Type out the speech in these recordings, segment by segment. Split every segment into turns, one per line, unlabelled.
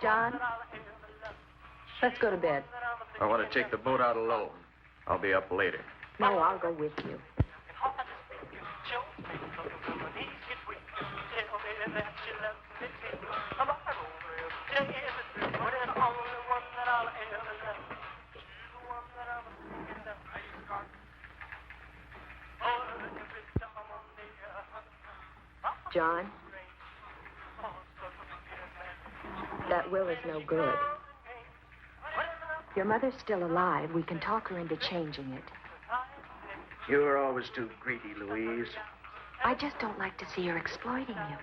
John, let's go to bed.
I want to take the boat out alone. I'll be up later.
No, I'll go with you. John, that will is no good. Your mother's still alive. We can talk her into changing it.
You're always too greedy, Louise.
I just don't like to see her exploiting you.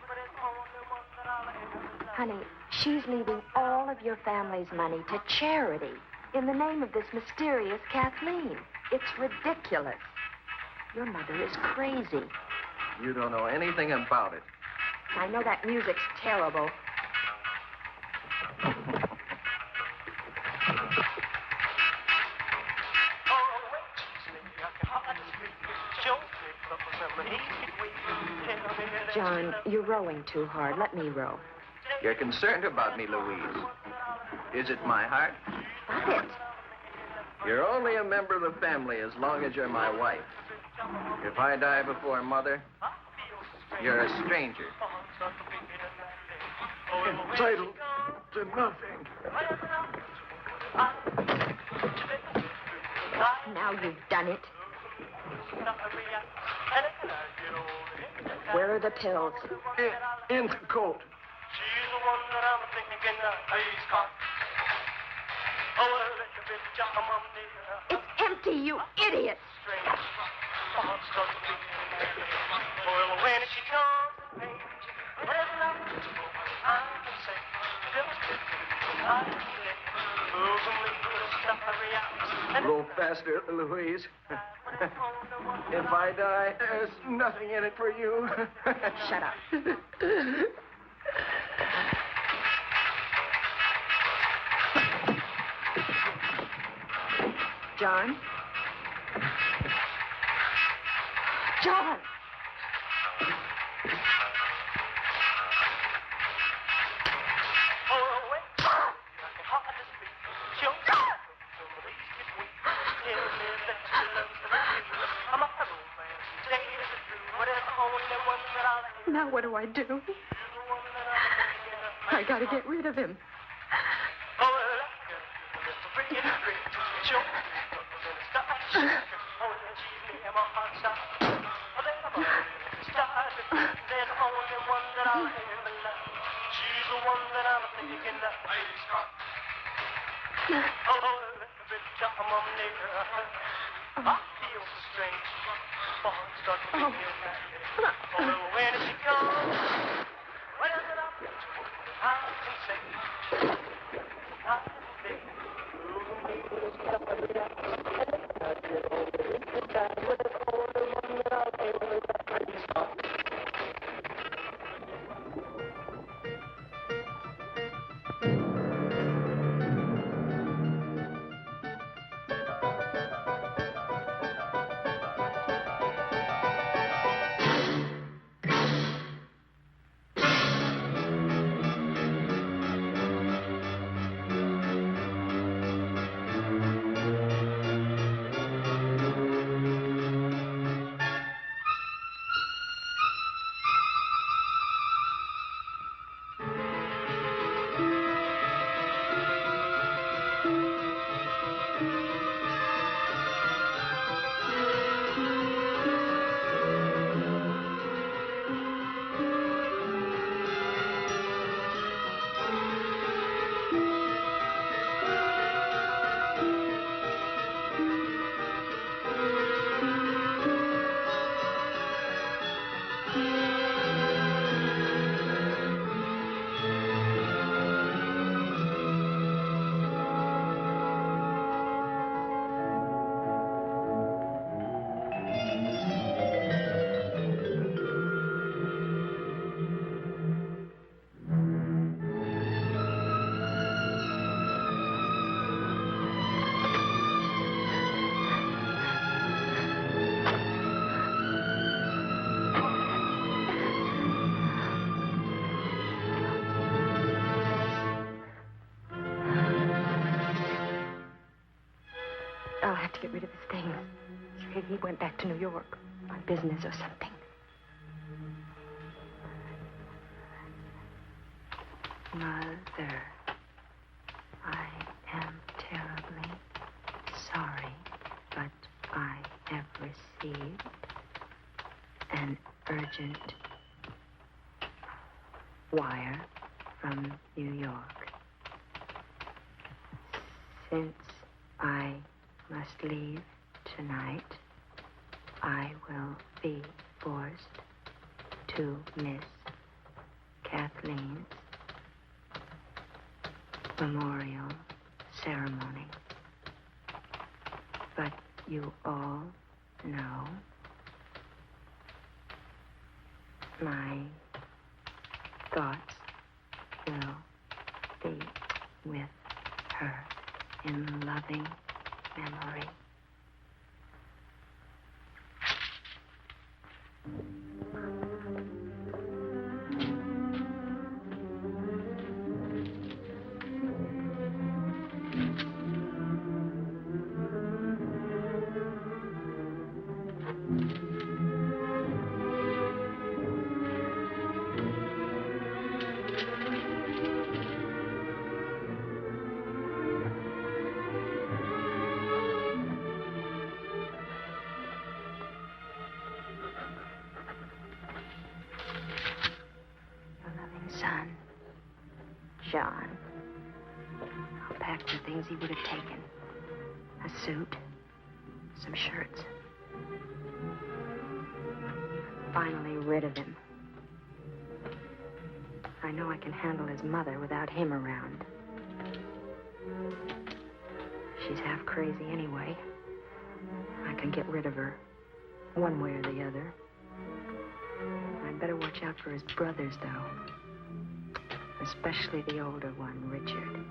Honey, she's leaving all of your family's money to charity in the name of this mysterious Kathleen. It's ridiculous. Your mother is crazy.
You don't know anything about it.
I know that music's terrible. John, you're rowing too hard. Let me row.
You're concerned about me, Louise. Is it my heart?
Stop it.
You're only a member of the family as long as you're my wife. If I die before Mother, you're a stranger. Entitled to nothing.
Now you've done it. Where are the pills?
In the coat.
She's the one that I'm thinking that he's caught. Oh, let the bitch jump on me.
It's empty, you idiot.
Well, when she comes, well, I can say,
A little faster, Louise. If I die, there's nothing in it for you.
Shut up. John? John! Now what do I do? I gotta get rid of him. I'll have to get rid of his things. He went back to New York on business or something. Mother, I am terribly sorry, but I have received an urgent wire from New York. Since I must leave tonight, I will be forced to miss Kathleen's memorial ceremony. But you all know my thoughts will be with her in loving memory. Son, John. I'll pack the things he would have taken. A suit, some shirts. I'm finally rid of him. I know I can handle his mother without him around. She's half crazy anyway. I can get rid of her, one way or the other. I'd better watch out for his brothers, though. Especially the older one, Richard.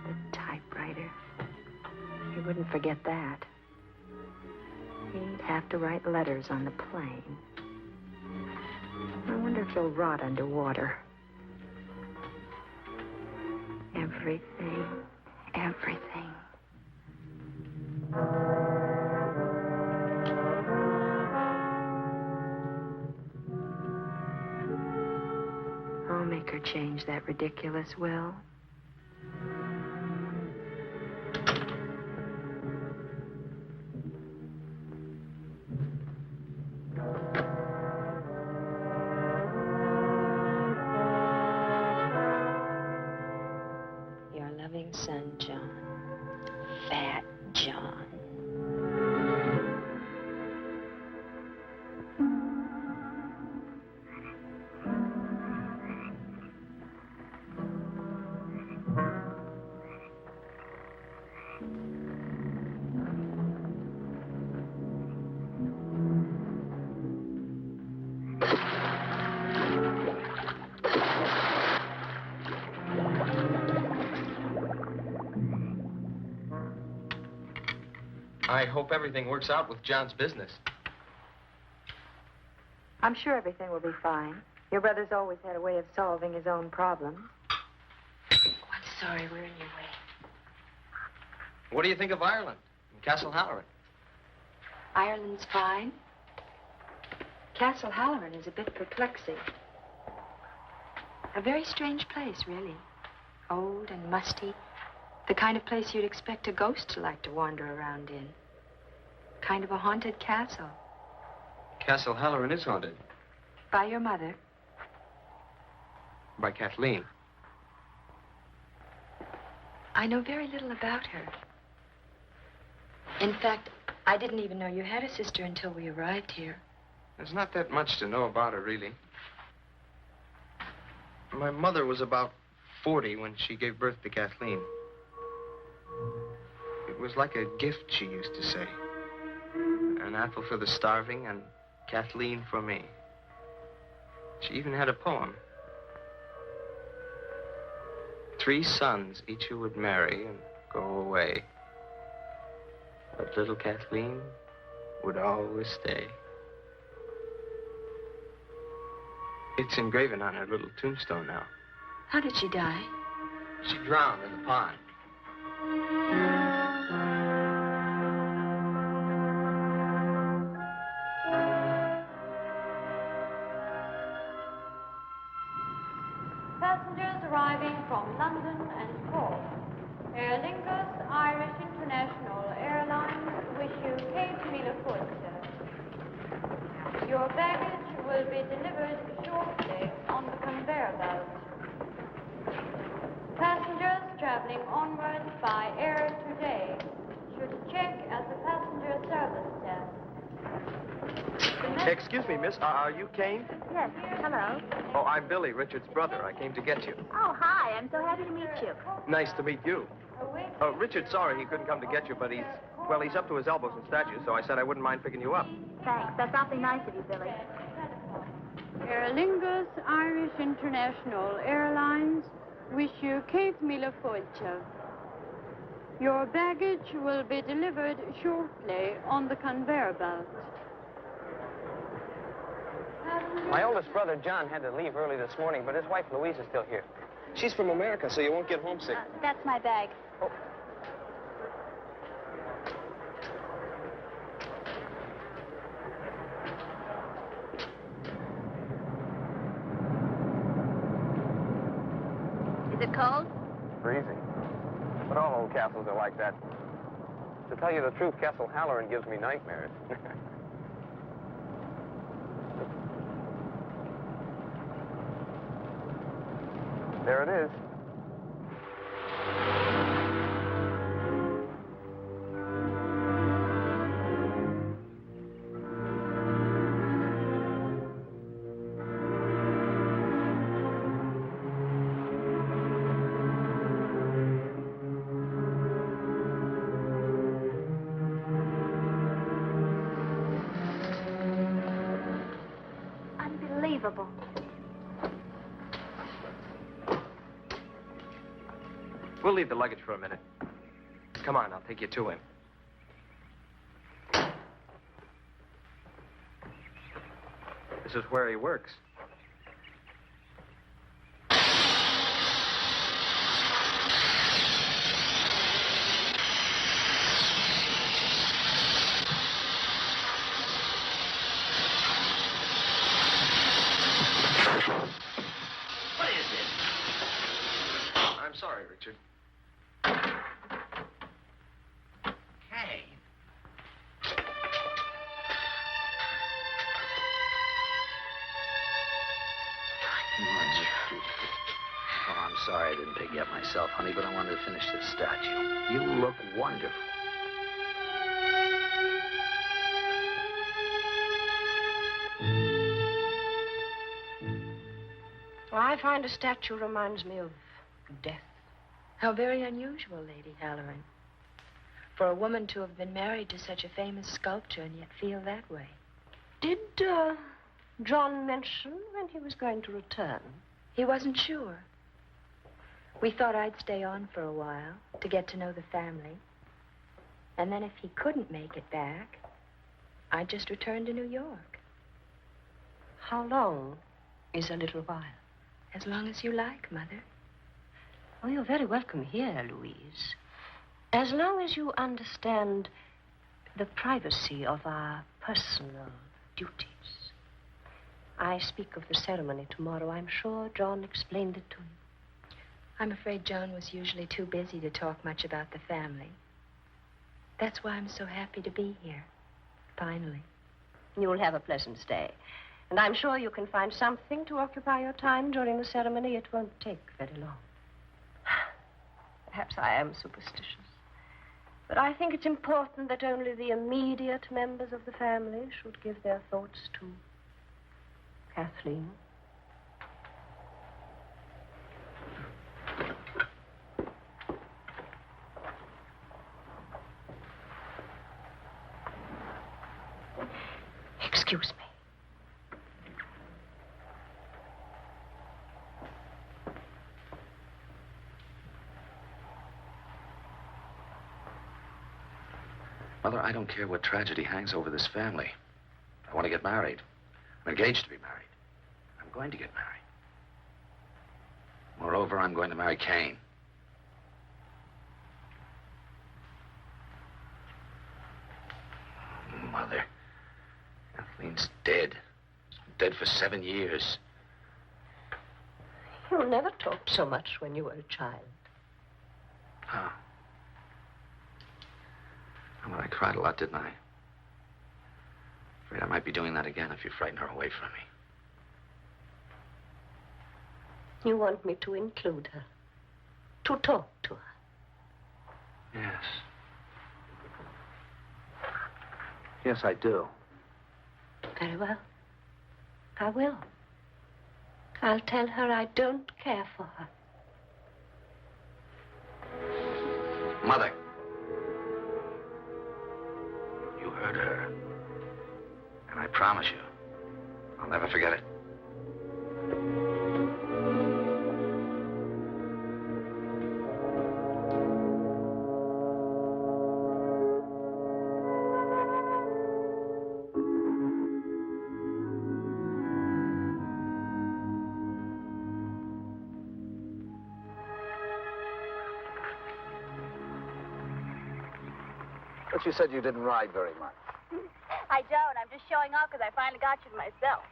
The typewriter. He wouldn't forget that. He'd have to write letters on the plane. I wonder if he'll rot underwater. Everything. I'll make her change that ridiculous will. Your loving son, John. Fat John.
I hope everything works out with John's business.
I'm sure everything will be fine. Your brother's always had a way of solving his own problems. Oh, I'm sorry, we're in your way.
What do you think of Ireland and Castle Halloran?
Ireland's fine. Castle Halloran is a bit perplexing. A very strange place, really. Old and musty. The kind of place you'd expect a ghost to like to wander around in. Kind of a haunted castle.
Castle Halloran is haunted.
By your mother.
By Kathleen.
I know very little about her. In fact, I didn't even know you had a sister until we arrived here.
There's not that much to know about her, really. My mother was about 40 when she gave birth to Kathleen. It was like a gift, she used to say. An apple for the starving and Kathleen for me. She even had a poem. 3 sons, each who would marry and go away. But little Kathleen would always stay. It's engraven on her little tombstone now.
How did she die?
She drowned in the pond.
Passengers arriving from London and Cork. Aer Lingus Irish International Airlines wish you Cape Milleford. Your baggage will be delivered shortly on the conveyor belt. Passengers traveling onwards by air today should check at the passenger service desk.
Excuse me, miss. Are you Kane?
Yes, hello.
Oh, I'm Billy, Richard's brother. I came to get you.
Oh, hi. I'm so happy to meet you.
Nice to meet you. Richard's sorry he couldn't come to get you, but he's up to his elbows in statues, so I said I wouldn't mind picking you up.
Thanks. That's awfully nice of you, Billy.
Aer Lingus Irish International Airlines wish you Cape Milleford. Your baggage will be delivered shortly on the conveyor belt.
My oldest brother, John, had to leave early this morning, but his wife, Louise, is still here.
She's from America, so you won't get homesick.
That's my bag. Is it cold?
Freezing. But all old castles are like that. To tell you the truth, Castle Halloran gives me nightmares. There it is.
Unbelievable.
We'll leave the luggage for a minute. Come on, I'll take you to him. This is where he works.
What is this?
I'm sorry, Richard.
Hey.
Oh, I'm sorry I didn't pick you up myself, honey, but I wanted to finish this statue. You look wonderful.
Well, I find a statue reminds me of death.
How very unusual, Lady Halloran. For a woman to have been married to such a famous sculptor and yet feel that way.
Did John mention when he was going to return?
He wasn't sure. We thought I'd stay on for a while to get to know the family. And then if he couldn't make it back, I'd just return to New York.
How long is a little while?
As long as you like, Mother.
Oh, you're very welcome here, Louise. As long as you understand the privacy of our personal duties. I speak of the ceremony tomorrow. I'm sure John explained it to you.
I'm afraid John was usually too busy to talk much about the family. That's why I'm so happy to be here. Finally.
You'll have a pleasant stay. And I'm sure you can find something to occupy your time during the ceremony. It won't take very long. Perhaps I am superstitious. But I think it's important that only the immediate members of the family should give their thoughts to Kathleen. Excuse me.
Mother, I don't care what tragedy hangs over this family. I want to get married. I'm engaged to be married. I'm going to get married. Moreover, I'm going to marry Kane. dead for 7 years.
You never talked so much when you were a child.
Oh. Well, I cried a lot, didn't I? Afraid I might be doing that again if you frighten her away from me.
You want me to include her, to talk to her.
Yes. Yes, I do.
Very well. I will. I'll tell her I don't care for her.
Mother. You heard her. And I promise you, I'll never forget it.
But you said you didn't ride very much.
I don't. I'm just showing off because I finally got you to myself.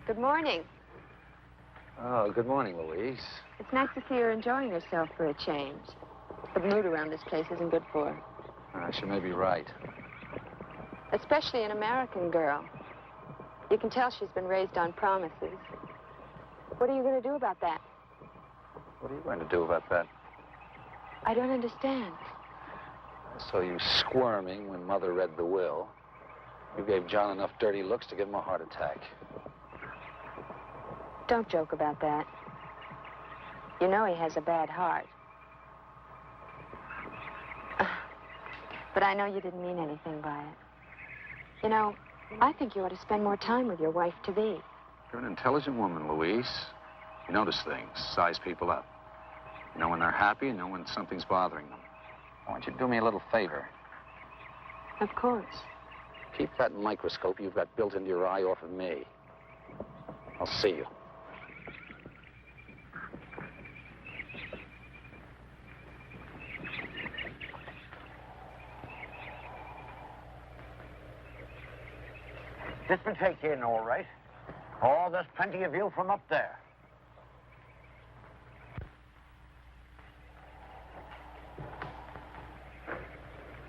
Good morning.
Oh, good morning, Louise.
It's nice to see her enjoying herself for a change. The mood around this place isn't good for her.
She may be right.
Especially an American girl. You can tell she's been raised on promises. What are you going to do about that?
What are you going to do about that?
I don't understand.
So you squirming when Mother read the will. You gave John enough dirty looks to give him a heart attack.
Don't joke about that. You know he has a bad heart. But I know you didn't mean anything by it. You know, I think you ought to spend more time with your wife-to-be.
You're an intelligent woman, Louise. You notice things, size people up. You know when they're happy and know when something's bothering them. I want you to do me a little favor.
Of course.
Keep that microscope you've got built into your eye off of me. I'll see you.
This will take you in all right. Oh, there's plenty of view from up there.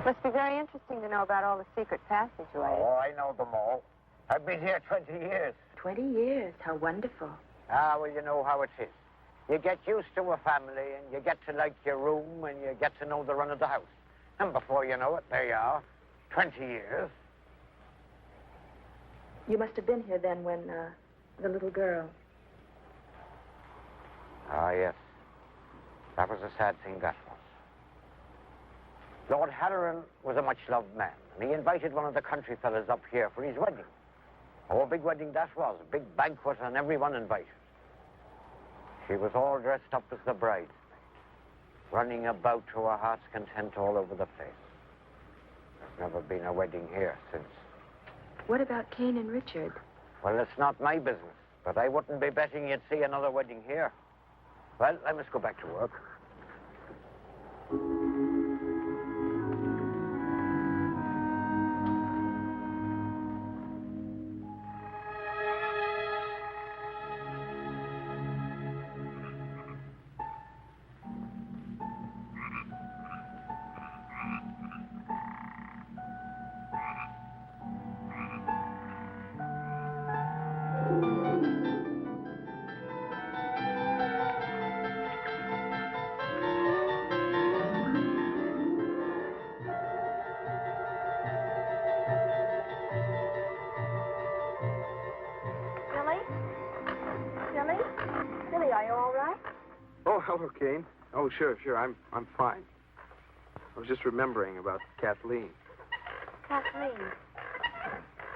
Must be very interesting to know about all the secret passageways.
Oh, I know them all. I've been here 20 years.
20 years. How wonderful.
Ah, well, you know how it is. You get used to a family, and you get to like your room, and you get to know the run of the house. And before you know it, there you are. 20 years.
You must have been here then when, the little girl.
Ah, yes. That was a sad thing, that was. Lord Halloran was a much-loved man, and he invited one of the country fellas up here for his wedding. Oh, a big wedding that was, a big banquet, and everyone invited. She was all dressed up as the bride, running about to her heart's content all over the place. There's never been a wedding here since.
What about Cain and Richard?
Well, it's not my business, but I wouldn't be betting you'd see another wedding here. Well, I must go back to work.
Billy, are you all right?
Oh, hello, Kane. Oh, sure. I'm fine. I was just remembering about Kathleen.
Kathleen.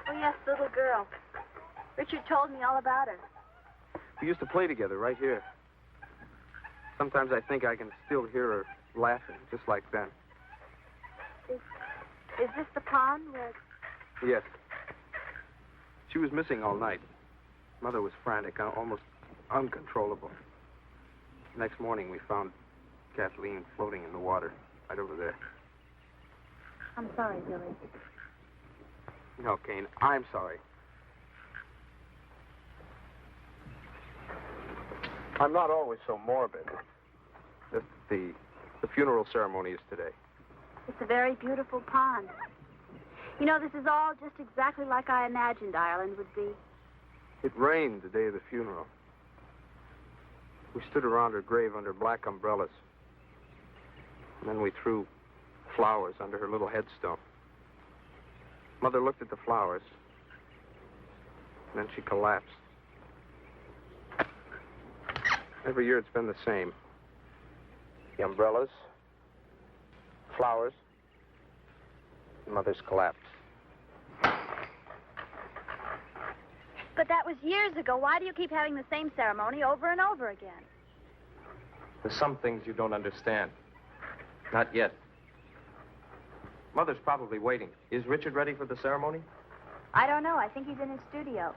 Oh, yes, the little girl. Richard told me all about her.
We used to play together right here. Sometimes I think I can still hear her laughing, just like then.
Is this the pond where...
Yes. She was missing all night. Mother was frantic, almost uncontrollable. Next morning, we found Kathleen floating in the water right over there.
I'm sorry, Billy.
No, Kane, I'm sorry. I'm not always so morbid. The funeral ceremony is today.
It's a very beautiful pond. You know, this is all just exactly like I imagined Ireland would be.
It rained the day of the funeral. We stood around her grave under black umbrellas. And then we threw flowers under her little headstone. Mother looked at the flowers. And then she collapsed. Every year it's been the same. The umbrellas, flowers, and Mother's collapse.
But that was years ago. Why do you keep having the same ceremony over and over again?
There's some things you don't understand. Not yet. Mother's probably waiting. Is Richard ready for the ceremony?
I don't know. I think he's in his studio.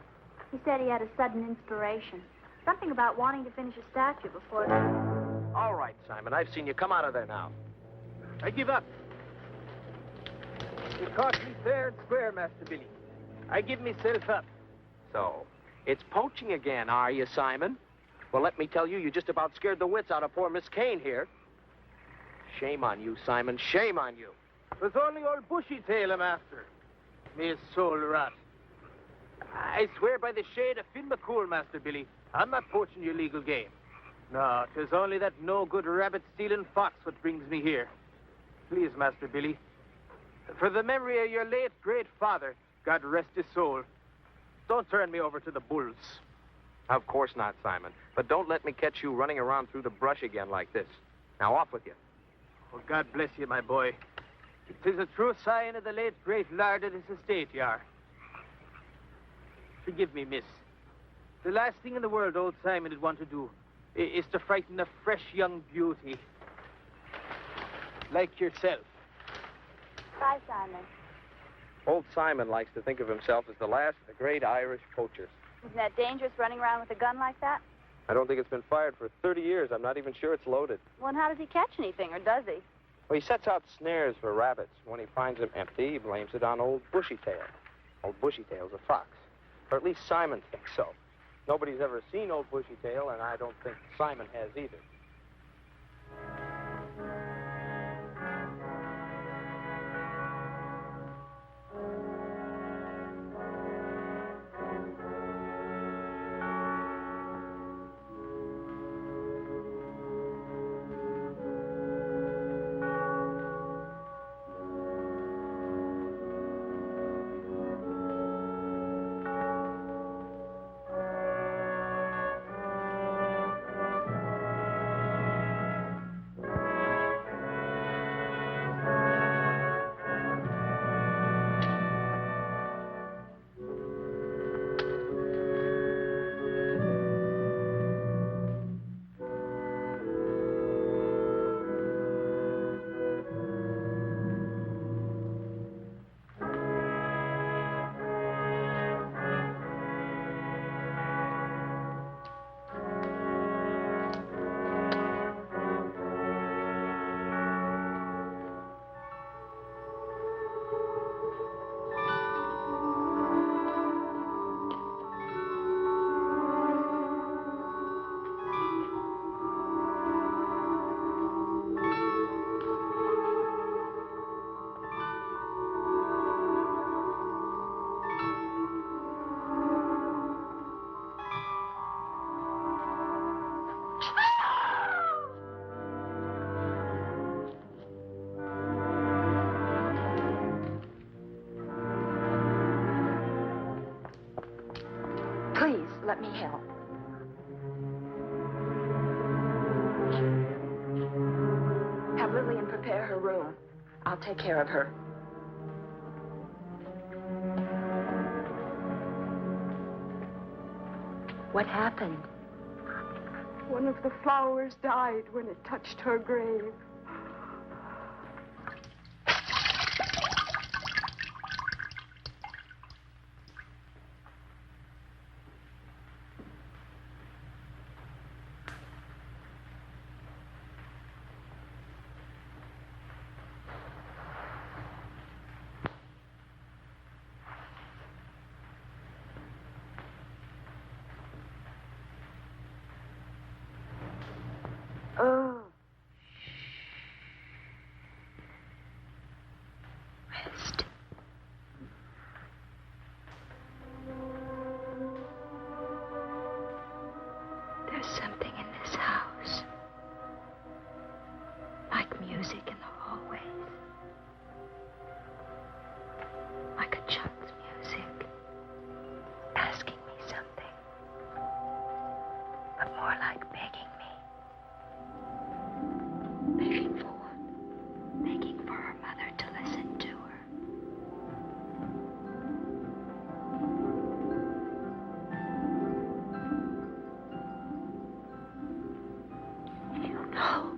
He said he had a sudden inspiration. Something about wanting to finish a statue before the...
All right, Simon. I've seen you. Come out of there now. I give up. You caught me fair and square, Master Billy. I give myself up. So, it's poaching again, are you, Simon? Well, let me tell you, you just about scared the wits out of poor Miss Kane here. Shame on you, Simon. Shame on you. It was only old Bushy Tail I'm after. May his soul rot. I swear by the shade of Finn McCool, Master Billy, I'm not poaching your legal game. No, 'tis only that no-good rabbit-stealing fox what brings me here. Please, Master Billy, for the memory of your late great father, God rest his soul, don't turn me over to the bulls.
Of course not, Simon. But don't let me catch you running around through the brush again like this. Now, off with you.
Well, God bless you, my boy. It is a true sign of the late great lord at his estate, you are. Forgive me, miss. The last thing in the world old Simon would want to do is to frighten a fresh young beauty like yourself.
Bye, Simon.
Old Simon likes to think of himself as the last of the great Irish poachers.
Isn't that dangerous, running around with a gun like that?
I don't think it's been fired for 30 years. I'm not even sure it's loaded.
Well, and how does he catch anything, or does he?
Well, he sets out snares for rabbits. When he finds them empty, he blames it on old Bushytail. Old Bushytail's a fox. Or at least Simon thinks so. Nobody's ever seen old Bushytail, and I don't think Simon has either.
Please, let me help. Have Lillian prepare her room. I'll take care of her. What happened?
One of the flowers died when it touched her grave.
something in this house. Like music in the hallways. Like a child's music. Asking me something. But more like begging me. Begging for what? Begging for her mother to listen to her. You know,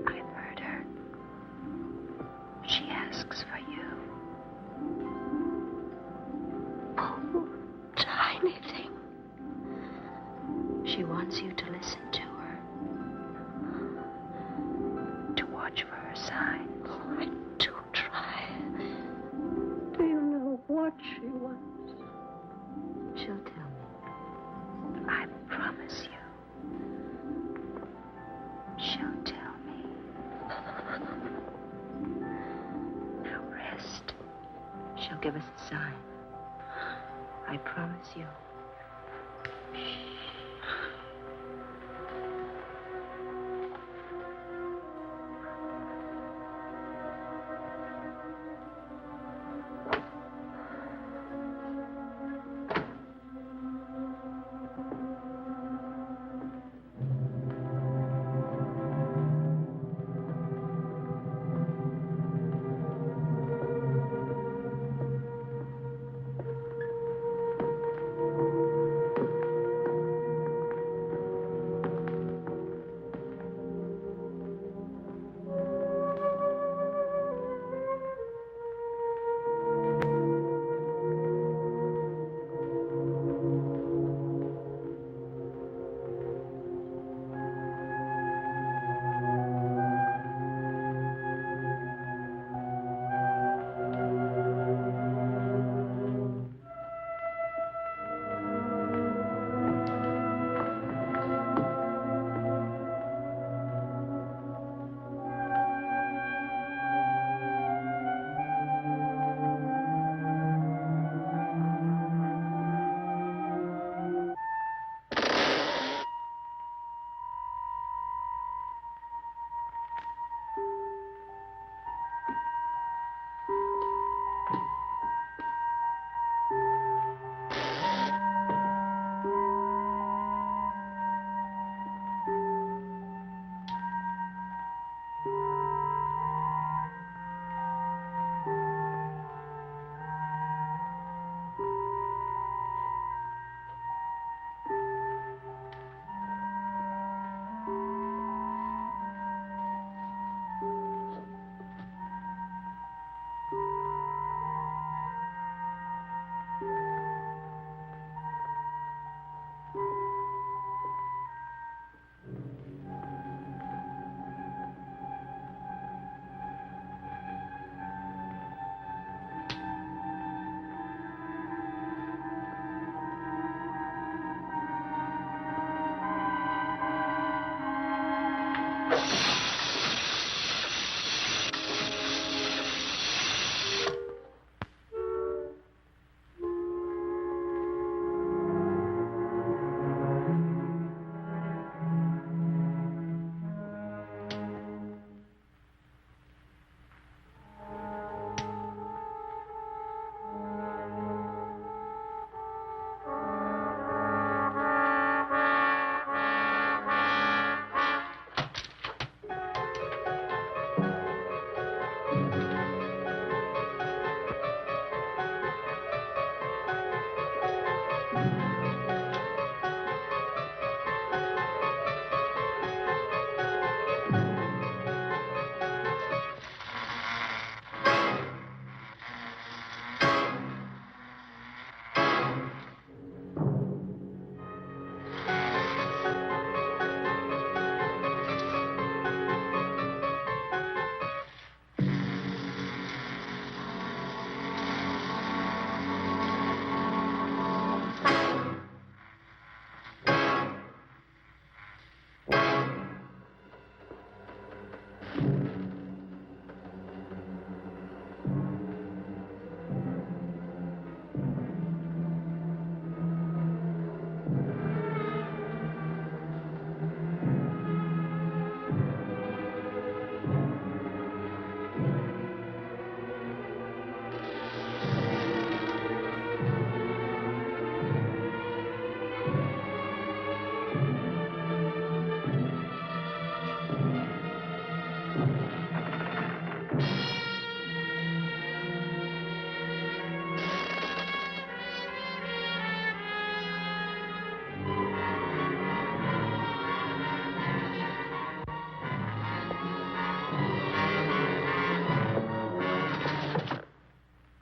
I've heard her. She asks for you. Oh, tiny thing. She wants you to listen to her. To watch for her signs. Oh, I do try. Do you know what she wants? She'll tell me. I promise you. She'll tell me. Now rest. She'll give us a sign. I promise you.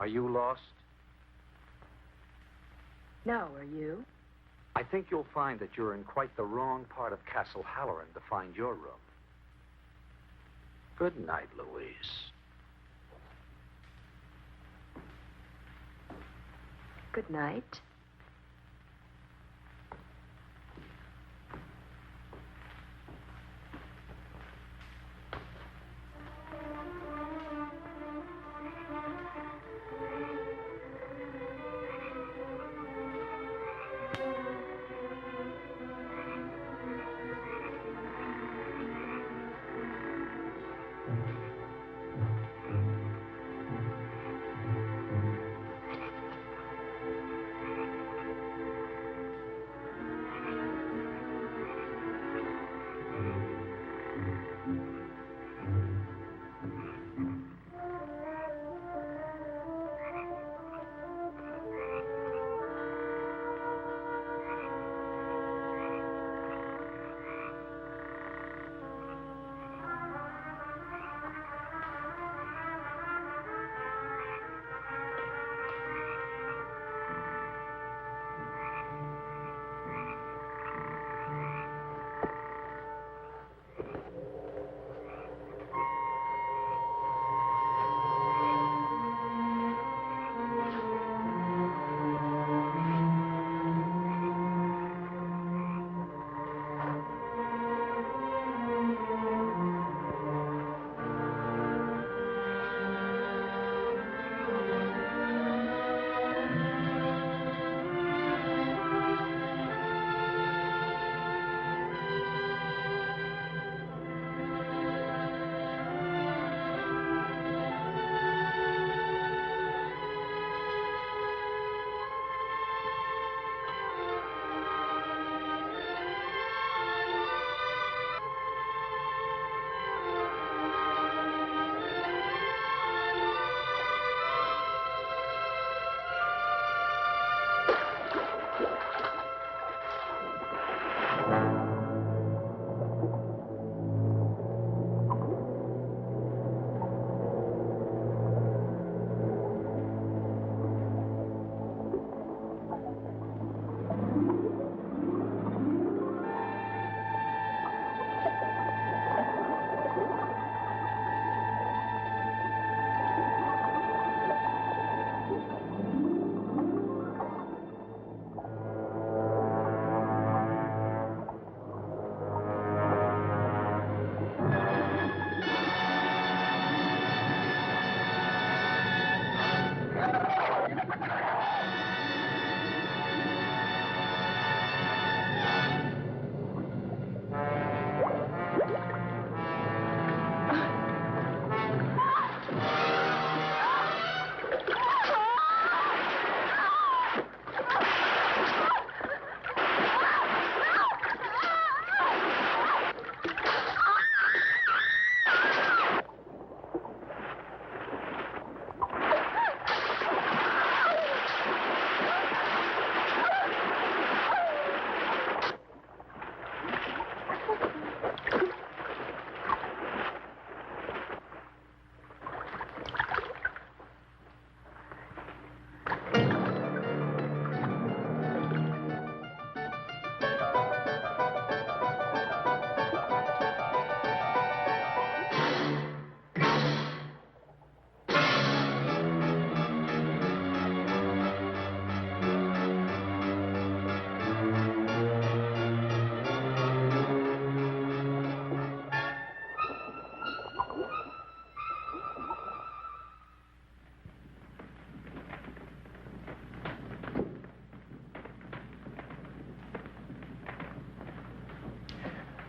Are you lost?
No, are you?
I think you'll find that you're in quite the wrong part of Castle Halloran to find your room. Good night, Louise.
Good night.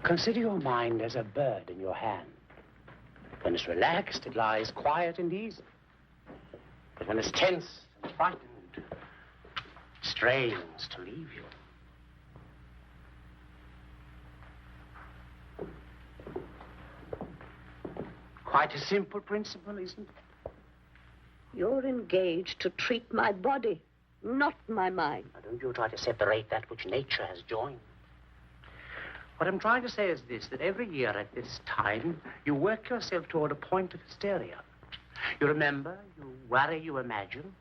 Consider your mind as a bird in your hand. When it's relaxed, it lies quiet and easy. But when it's tense and frightened, it strains to leave you. Quite a simple principle, isn't it?
You're engaged to treat my body, not my mind.
Now, don't you try to separate that which nature has joined. What I'm trying to say is this, that every year at this time, you work yourself toward a point of hysteria. You remember, you worry, you imagine,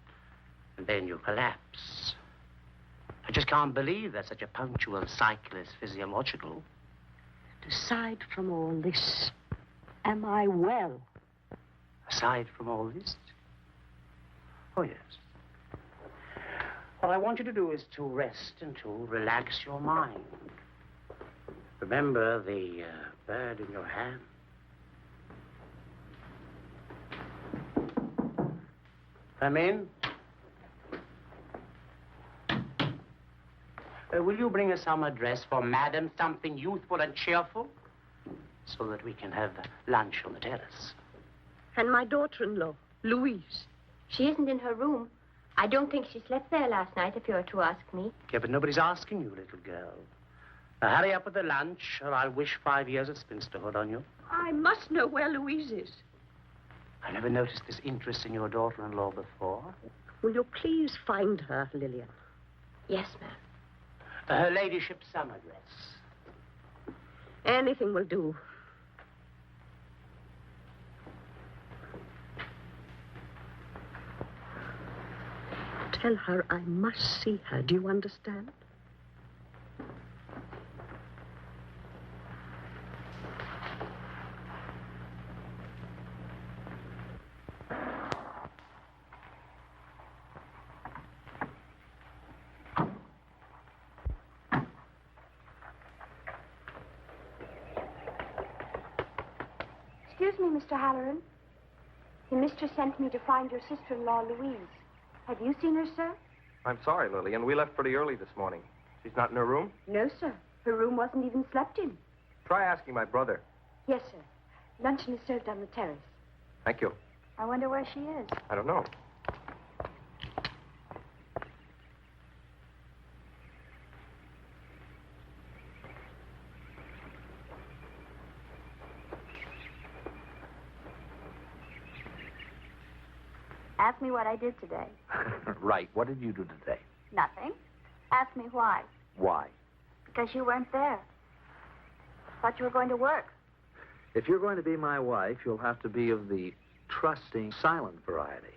and then you collapse. I just can't believe that such a punctual cycle is physiological.
Aside from all this, am I well?
Aside from all this? Oh, yes. What I want you to do is to rest and to relax your mind. Remember the bird in your hand. Come in. Will you bring us some address for Madam, something youthful and cheerful, so that we can have lunch on the terrace?
And my daughter-in-law, Louise.
She isn't in her room. I don't think she slept there last night, if you're to ask me.
Yeah, but nobody's asking you, little girl. Now, hurry up with the lunch, or I'll wish 5 years of spinsterhood on you.
I must know where Louise is.
I never noticed this interest in your daughter-in-law before.
Will you please find her, Lillian?
Yes, ma'am.
Her ladyship's some address.
Anything will do. Tell her I must see her. Do you understand?
Excuse me, Mr. Halloran. Your mistress sent me to find your sister-in-law, Louise. Have you seen her, sir?
I'm sorry, Lillian. We left pretty early this morning. She's not in her room?
No, sir. Her room wasn't even slept in.
Try asking my brother.
Yes, sir. Luncheon is served on the terrace.
Thank you.
I wonder where she is.
I don't know.
Ask me what I did today.
Right. What did you do today?
Nothing. Ask me why.
Why?
Because you weren't there. Thought you were going to work.
If you're going to be my wife, you'll have to be of the trusting, silent variety.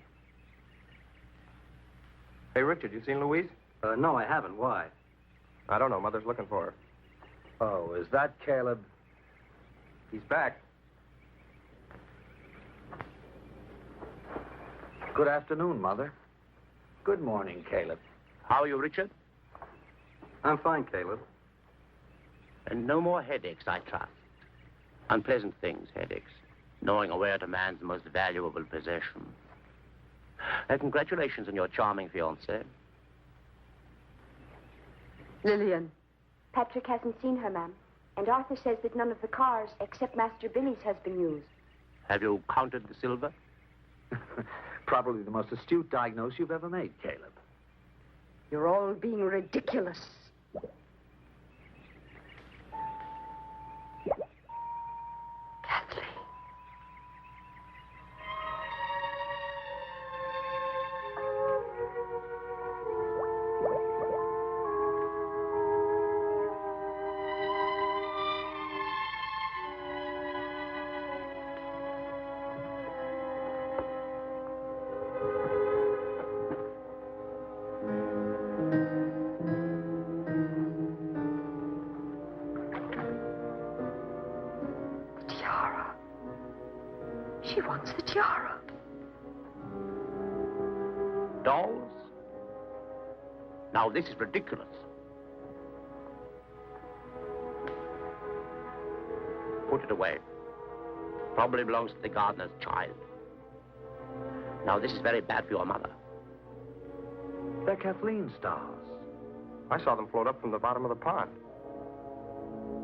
Hey, Richard, you seen Louise?
No, I haven't. Why?
I don't know. Mother's looking for her.
Oh, is that Caleb?
He's back.
Good afternoon, Mother. Good morning, Caleb.
How are you, Richard?
I'm fine, Caleb.
And no more headaches, I trust. Unpleasant things, headaches. Gnawing away at a man's most valuable possession. Congratulations on your charming fiancée.
Lillian.
Patrick hasn't seen her, ma'am. And Arthur says that none of the cars except Master Billy's has been used.
Have you counted the silver?
Probably the most astute diagnosis you've ever made, Caleb.
You're all being ridiculous. Kathleen. She wants the tiara.
Dolls? Now, this is ridiculous. Put it away. Probably belongs to the gardener's child. Now, this is very bad for your mother.
They're Kathleen's dolls.
I saw them float up from the bottom of the pond.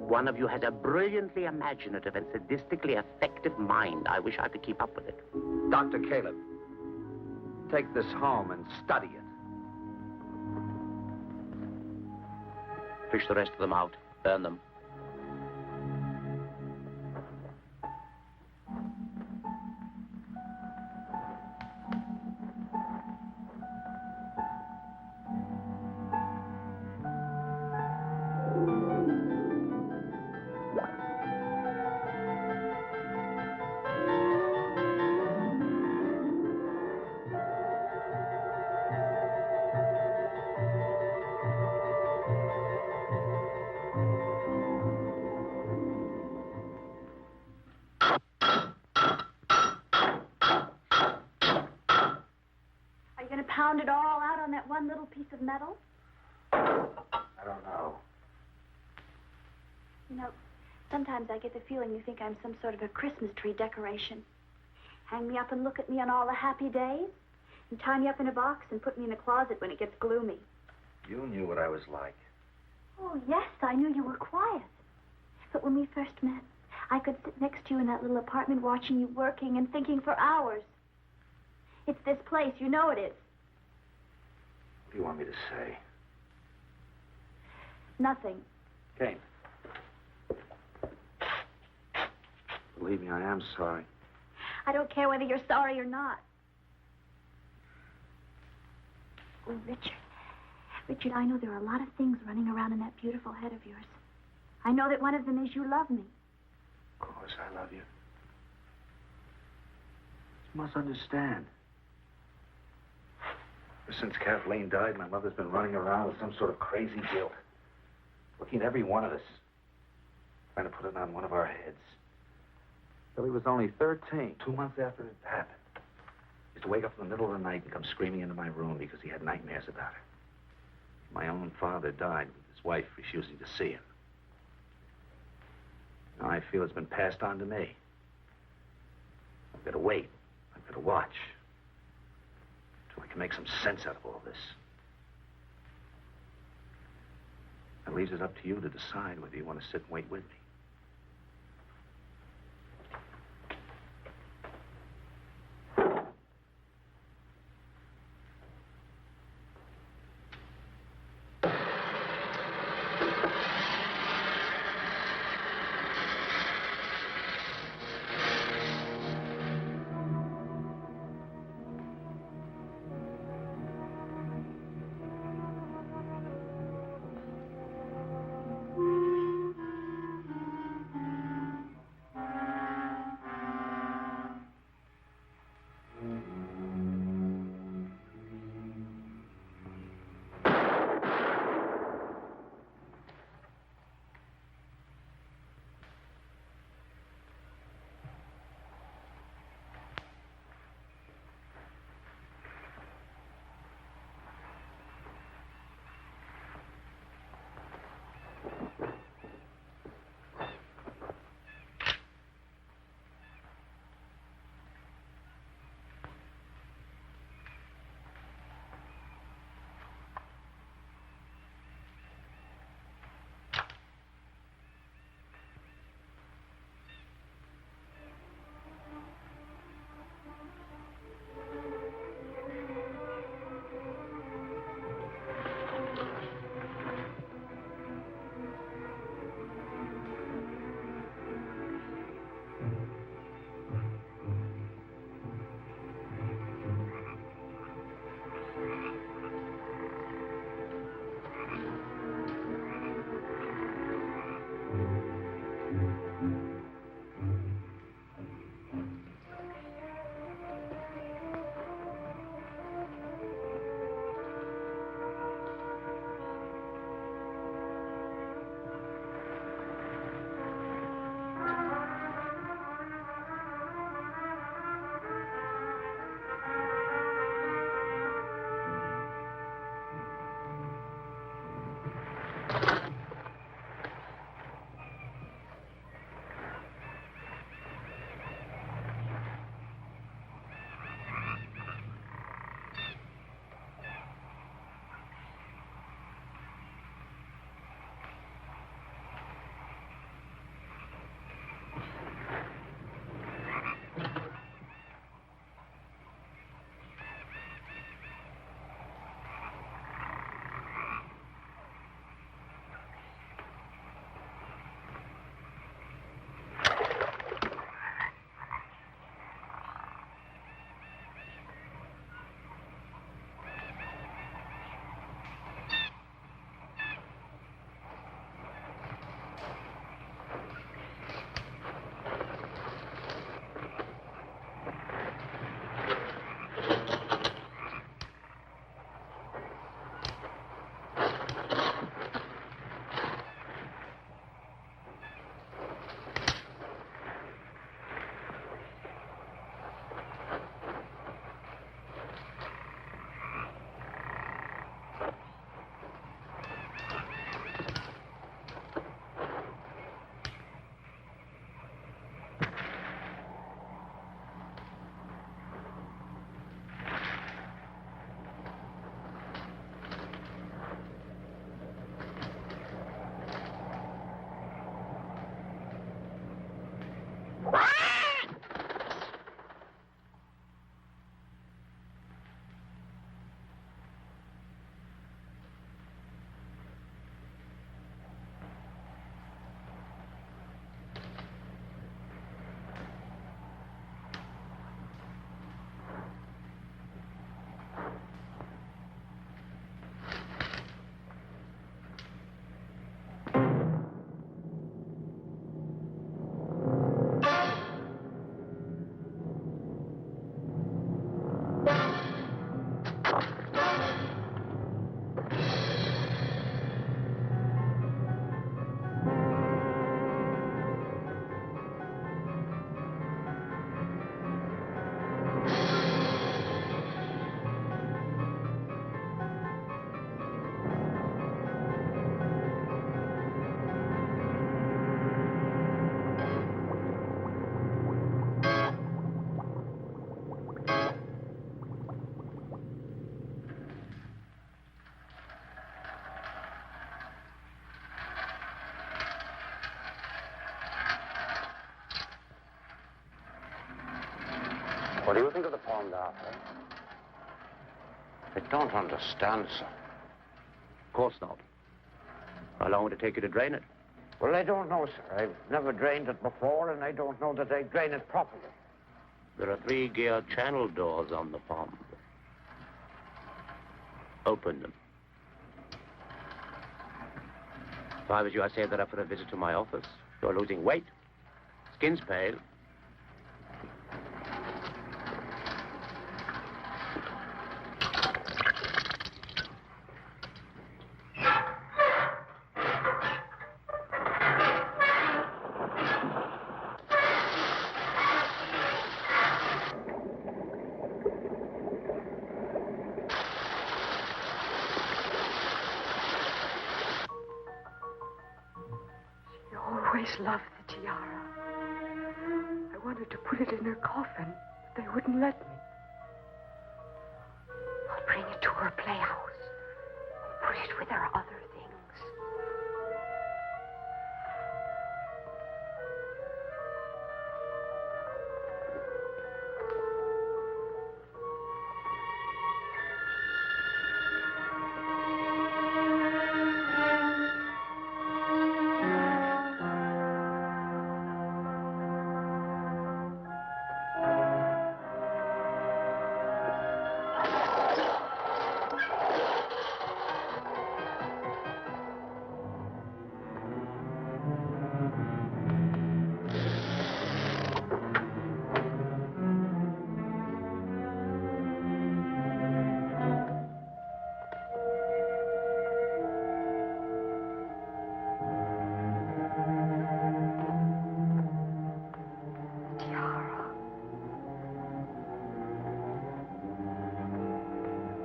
One of you has a brilliantly imaginative and sadistically effective mind. I wish I could keep up with it.
Dr. Caleb, take this home and study it.
Fish the rest of them out. Burn them.
pound it all out on that one little piece of metal?
I don't know.
You know, sometimes I get the feeling you think I'm some sort of a Christmas tree decoration. Hang me up and look at me on all the happy days, and tie me up in a box and put me in a closet when it gets gloomy.
You knew what I was like.
Oh, yes, I knew you were quiet. But when we first met, I could sit next to you in that little apartment watching you working and thinking for hours. It's this place, you know it is.
What do you want me to say?
Nothing.
Kane. Believe me, I am sorry.
I don't care whether you're sorry or not. Oh, Richard. Richard, I know there are a lot of things running around in that beautiful head of yours. I know that one of them is you love me.
Of course I love you. You must understand. Ever since Kathleen died, my mother's been running around with some sort of crazy guilt. Looking at every one of us. Trying to put it on one of our heads. Billy was only 13, 2 months after it happened. He used to wake up in the middle of the night and come screaming into my room because he had nightmares about her. My own father died with his wife refusing to see him. Now I feel it's been passed on to me. I've got to wait. I've got to watch. Till I can make some sense out of all this. That leaves it up to you to decide whether you want to sit and wait with me.
What do you think of the poem, Arthur? I don't understand, sir.
Of course not. How long would it take you to drain it?
Well, I don't know, sir. I've never drained it before, and I don't know that I drain it properly.
There are 3 gear channel doors on the pond. Open them. If I was you, I'd save that up for a visit to my office. You're losing weight. Skin's pale.
Always loved the tiara. I wanted to put it in her coffin, but they wouldn't let me. I'll bring it to her playhouse. Put it with her other things.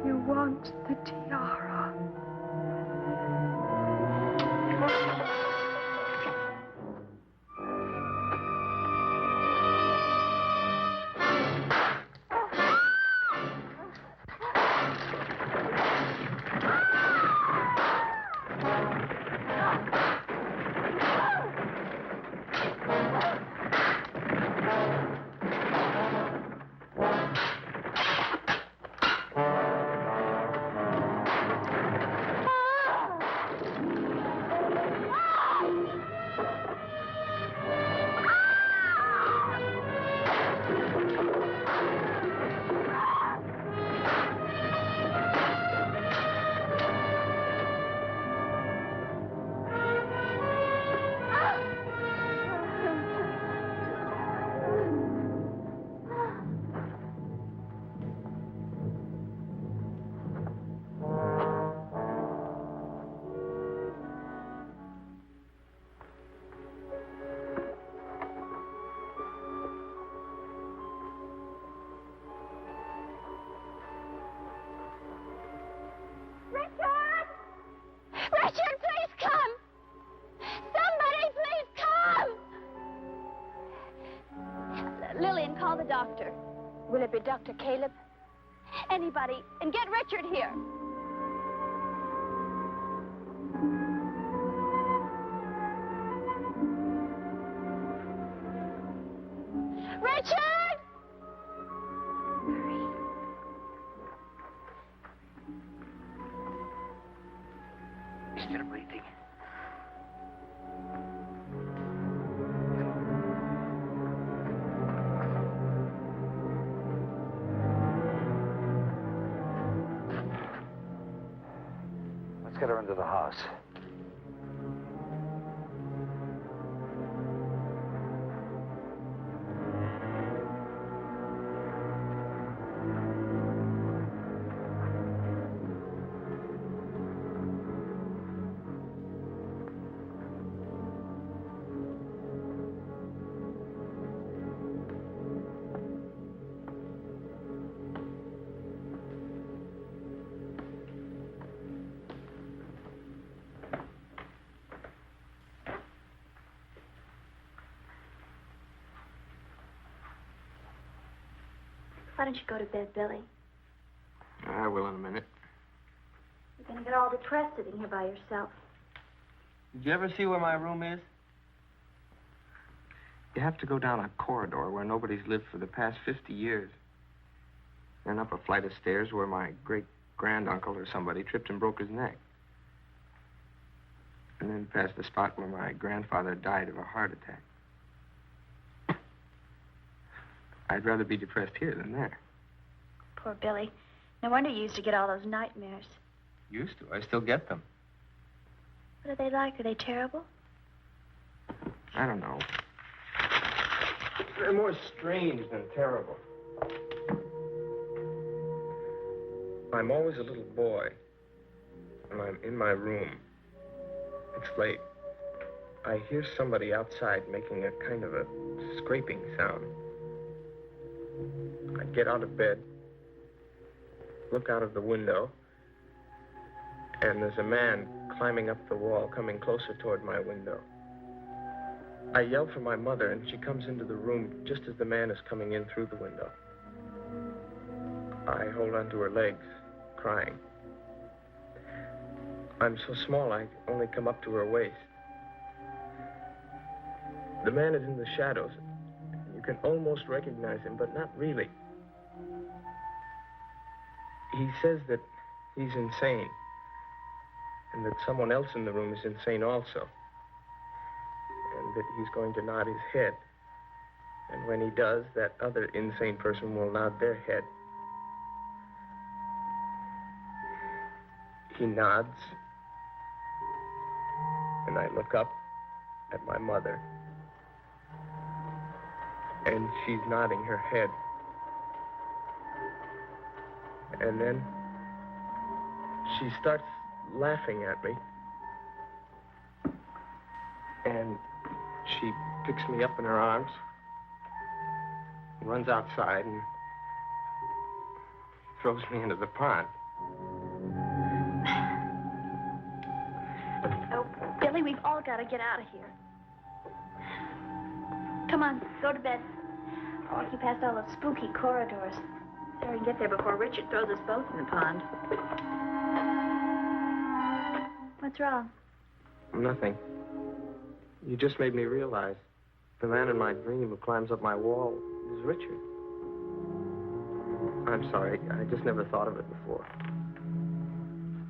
You want the tiara.
Richard, please come! Somebody, please come! Lillian, call the doctor.
Will it be Dr. Caleb?
Anybody, and get Richard here. Richard!
He's still breathing.
Let's get her into the house.
Why don't you go to bed, Billy?
I will in a minute.
You're going to get all depressed sitting here by yourself.
Did you ever see where my room is? You have to go down a corridor where nobody's lived for the past 50 years.
then up a flight of stairs where my great-granduncle or somebody tripped and broke his neck. And then past the spot where my grandfather died of a heart attack. I'd rather be depressed here than there.
Poor Billy. No wonder you used to get all those nightmares.
Used to. I still get them.
What are they like? Are they terrible?
I don't know. They're more strange than terrible. I'm always a little boy when I'm in my room. It's late. I hear somebody outside making a kind of a scraping sound. I get out of bed, look out of the window, and there's a man climbing up the wall, coming closer toward my window. I yell for my mother, and she comes into the room just as the man is coming in through the window. I hold onto her legs, crying. I'm so small, I only come up to her waist. The man is in the shadows. You can almost recognize him, but not really. He says that he's insane, and that someone else in the room is insane also, and that he's going to nod his head. And when he does, that other insane person will nod their head. He nods, and I look up at my mother, and she's nodding her head. And then she starts laughing at me, and she picks me up in her arms, runs outside, and throws me into the pond.
Oh, Billy, we've all got to get out of here. Come on, go to bed. I'll walk you past all those spooky corridors. So we can get there before Richard throws us both in the pond. What's wrong?
Nothing. You just made me realize the man in my dream who climbs up my wall is Richard. I'm sorry. I just never thought of it before.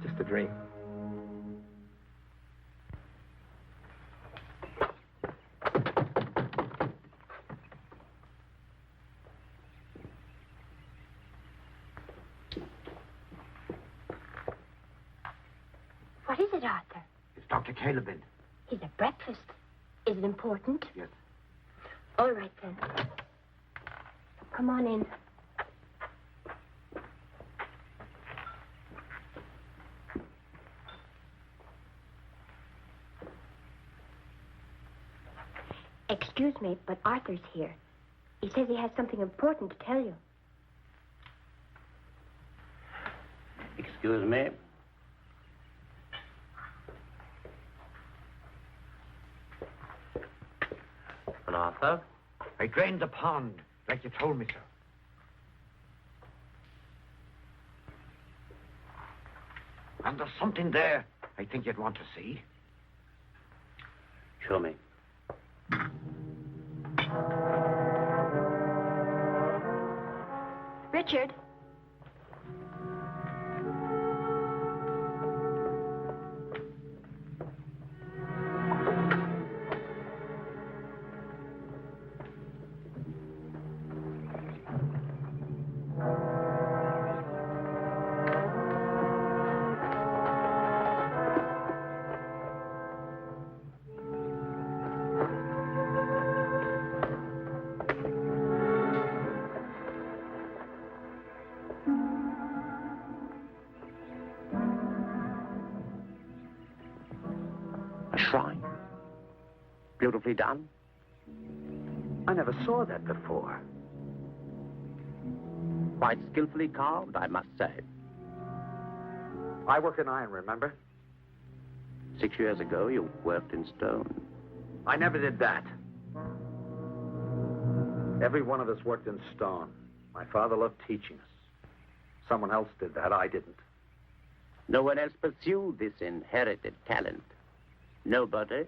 Just a dream.
What is it, Arthur?
It's Dr. Calebin.
He's at breakfast. Is it important?
Yes.
All right, then. Come on in. Excuse me, but Arthur's here. He says he has something important to tell you.
Excuse me. Well, Arthur?
I drained the pond, like you told me, sir. And there's something there I think you'd want to see.
Show me.
Richard.
Shrine. Beautifully done. I never saw that before. Quite skillfully carved, I must say.
I work in iron, remember?
6 years ago, you worked in stone.
I never did that. Every one of us worked in stone. My father loved teaching us. Someone else did that, I didn't.
No one else pursued this inherited talent. Nobody?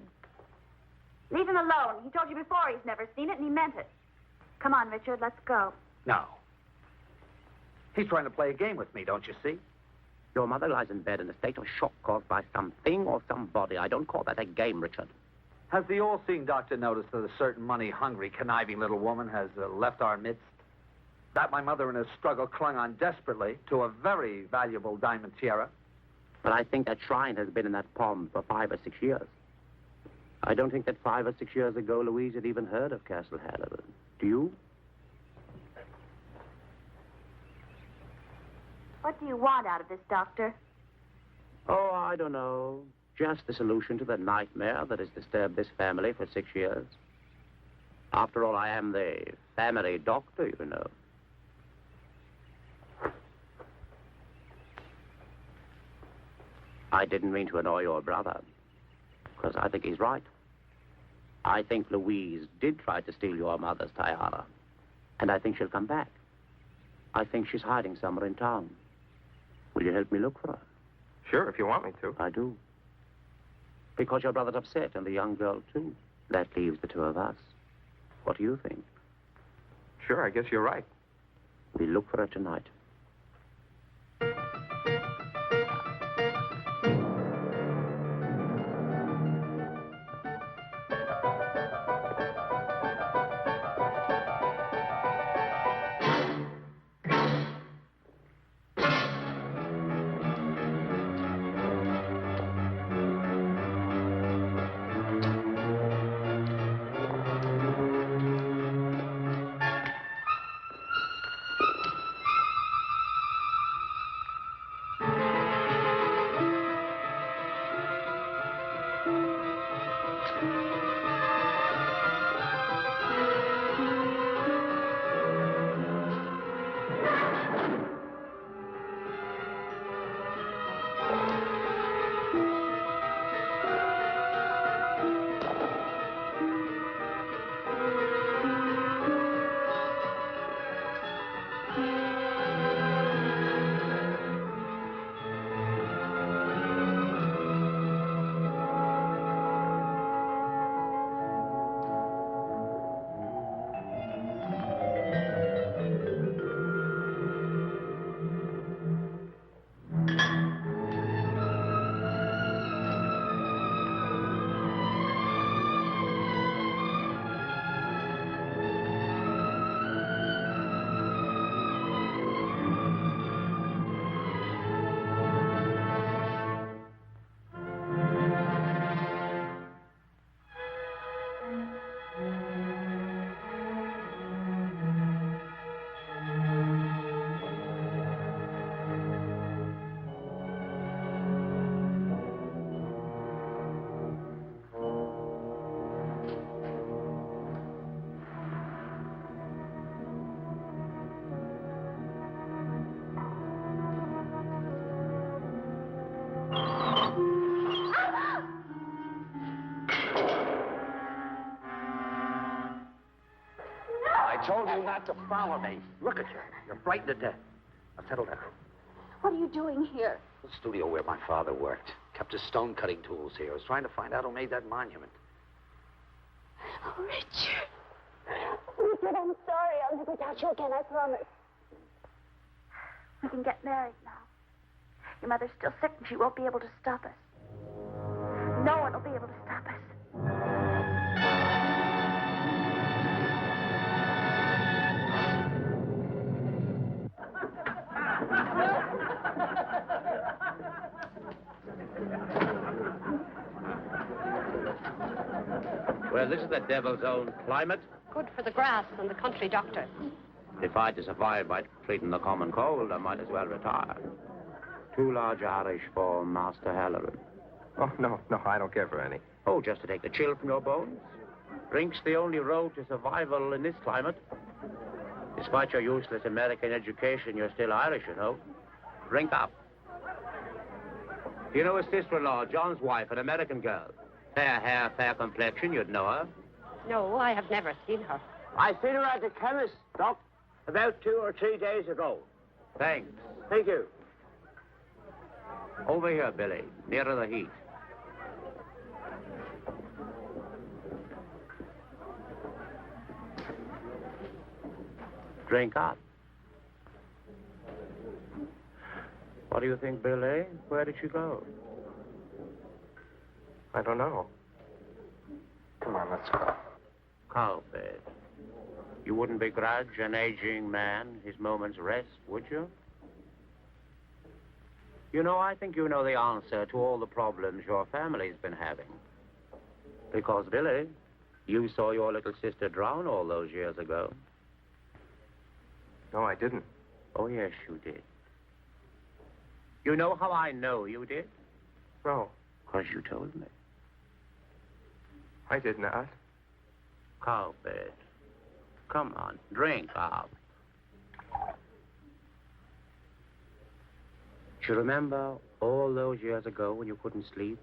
Leave him alone. He told you before he's never seen it, and he meant it. Come on, Richard, let's go.
No. He's trying to play a game with me, don't you see?
Your mother lies in bed in a state of shock caused by something or somebody. I don't call that a game, Richard.
Has the all-seeing doctor noticed that a certain money-hungry, conniving little woman has left our midst? That my mother in her struggle clung on desperately to a very valuable diamond tiara?
But I think that shrine has been in that pond for 5 or 6 years. I don't think that 5 or 6 years ago Louise had even heard of Castle Halloran. Do you?
What do you want out of this, Doctor?
Oh, I don't know. Just the solution to the nightmare that has disturbed this family for 6 years. After all, I am the family doctor, you know. I didn't mean to annoy your brother, because I think he's right. I think Louise did try to steal your mother's tiara, and I think she'll come back. I think she's hiding somewhere in town. Will you help me look for her?
Sure, if you want me to.
I do. Because your brother's upset, and the young girl, too. That leaves the two of us. What do you think?
Sure, I guess you're right.
We look for her tonight.
I told you not to follow me. Look at you. You're frightened to death. Now settle down.
What are you doing here?
The studio where my father worked. Kept his stone cutting tools here. I was trying to find out who made that monument.
Oh, Richard. Richard, I'm sorry. I'll never doubt you again, I promise. We can get married now. Your mother's still sick and she won't be able to stop us. No one will be able to stop us.
Well, this is the devil's own climate.
Good for the grass and the country doctor.
If I to survive by treating the common cold, I might as well retire. Too large Irish for Master Halloran.
Oh, no, I don't care for any.
Oh, just to take the chill from your bones? Drink's the only road to survival in this climate. Despite your useless American education, you're still Irish, you know. Drink up. You know his sister-in-law, John's wife, an American girl. Fair hair, fair complexion, you'd know her.
No, I have never seen her.
I seen her at the chemist, Doc, about 2 or 3 days ago.
Thanks.
Thank you.
Over here, Billy, nearer the heat. Drink up. What do you think, Billy? Where did she go?
I don't know.
Come on, let's go. Cowbed. You wouldn't begrudge an aging man his moment's rest, would you? You know, I think you know the answer to all the problems your family's been having. Because, Billy, you saw your little sister drown all those years ago.
No, I didn't.
Oh, yes, you did. You know how I know you did?
No.
Because you told me.
I did not.
Cowbed. Come on, drink up. Do you remember all those years ago when you couldn't sleep?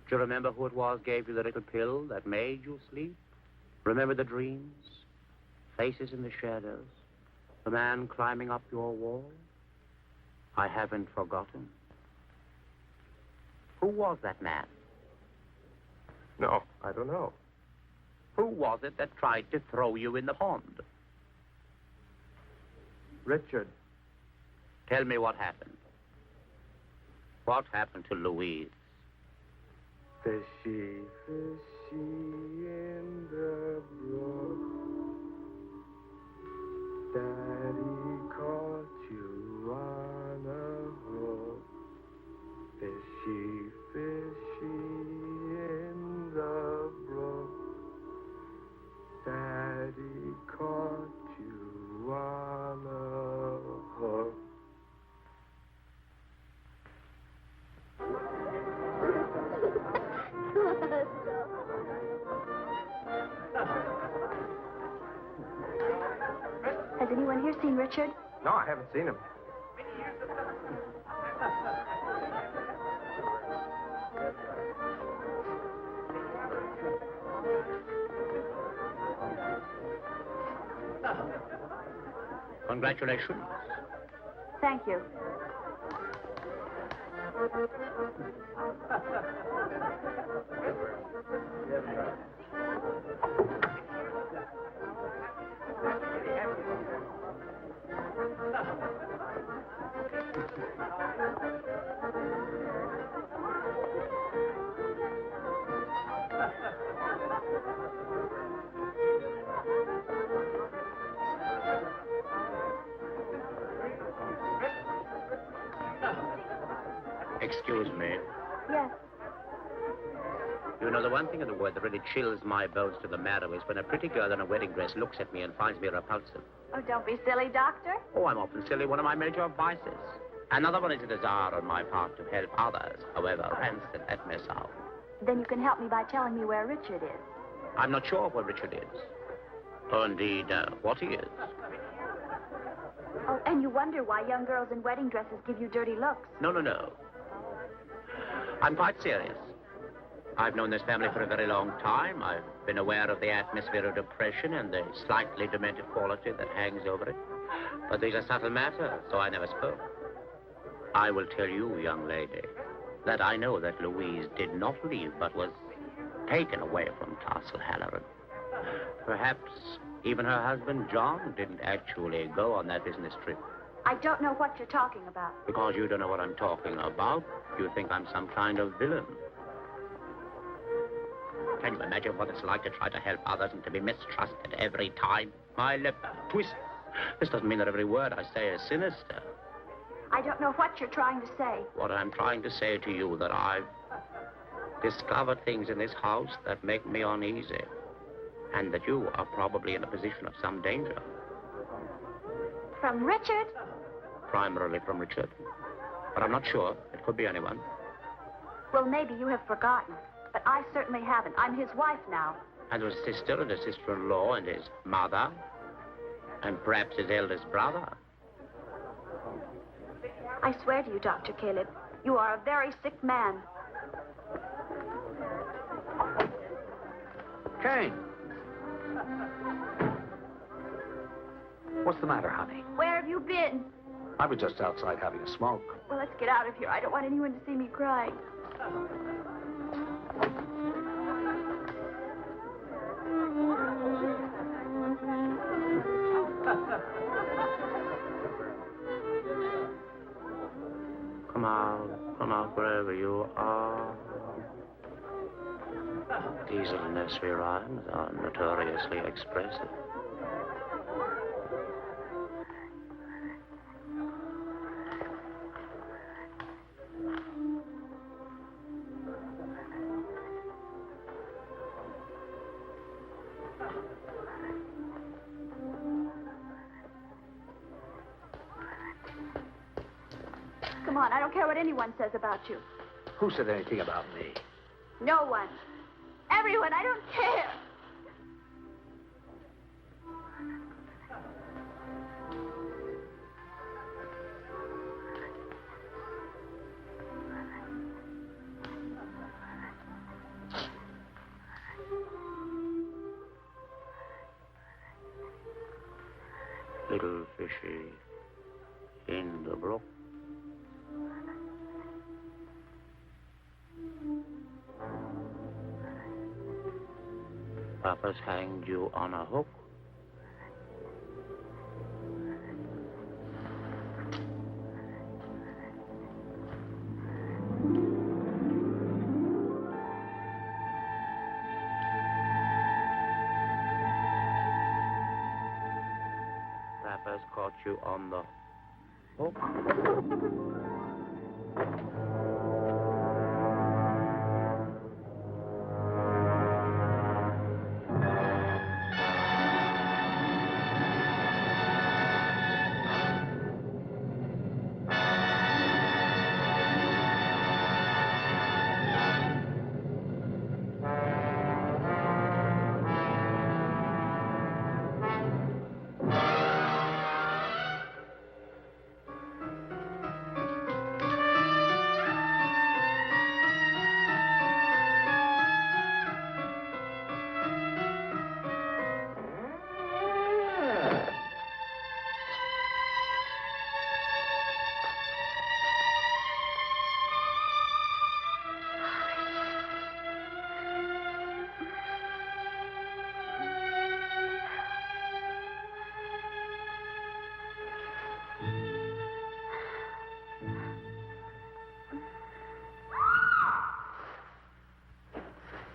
Do you remember who it was gave you the little pill that made you sleep? Remember the dreams? Faces in the shadows? The man climbing up your wall? I haven't forgotten. Who was that man?
No, I don't know.
Who was it that tried to throw you in the pond?
Richard.
Tell me what happened. What happened to Louise?
Fishy, fishy in the brook. Daddy caught you on a hook. Fishy, fishy in the brook. Daddy caught you on a hook.
Has anyone here seen Richard?
No, I haven't seen him.
Congratulations.
Thank you.
Excuse me.
Yes.
You know, the one thing in the world that really chills my bones to the marrow is when a pretty girl in a wedding dress looks at me and finds me repulsive.
Oh, don't be silly, Doctor.
Oh, I'm often silly, one of my major vices. Another one is a desire on my part to help others, however rancid that may sound.
Then you can help me by telling me where Richard is.
I'm not sure where Richard is. Or indeed, what he is.
Oh, and you wonder why young girls in wedding dresses give you dirty looks.
No. I'm quite serious. I've known this family for a very long time. I've been aware of the atmosphere of depression and the slightly demented quality that hangs over it. But these are subtle matters, so I never spoke. I will tell you, young lady, that I know that Louise did not leave, but was taken away from Castle Halloran. Perhaps even her husband, John, didn't actually go on that business trip.
I don't know what you're talking about.
Because you don't know what I'm talking about, you think I'm some kind of villain. Can you imagine what it's like to try to help others and to be mistrusted every time my lip twists? This doesn't mean that every word I say is sinister.
I don't know what you're trying to say.
What I'm trying to say to you that I've discovered things in this house that make me uneasy. And that you are probably in a position of some danger.
From Richard?
Primarily from Richard. But I'm not sure. It could be anyone.
Well, maybe you have forgotten. But I certainly haven't. I'm his wife now.
And his sister and his sister-in-law and his mother. And perhaps his eldest brother.
I swear to you, Dr. Caleb, you are a very sick man.
Kane! What's the matter, honey?
Where have you been?
I was just outside having a smoke.
Well, let's get out of here. I don't want anyone to see me crying.
whoever you are. These little nursery rhymes are notoriously expressive.
Come on, I don't care what anyone says about you.
Who said anything about me?
No one. Everyone, I don't care.
Little fishy in the brook. Papa's hanged you on a hook. Papa's caught you on the hook.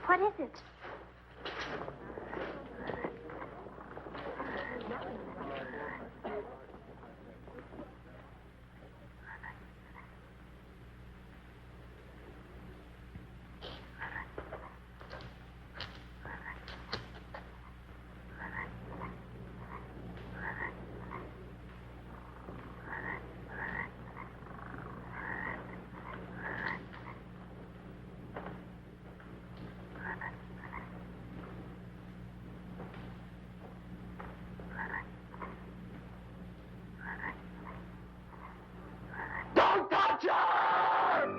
What is it?
Don't touch her!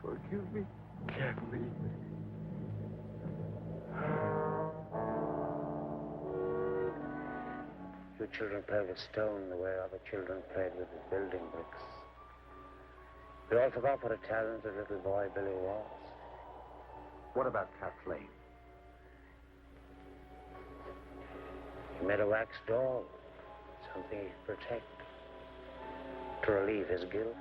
Forgive me, Kathleen.
You children play with stone the way other children played with building bricks. We all forgot what a talented little boy Billy was.
What about Kathleen?
He made a wax doll, something he could protect, to relieve his guilt.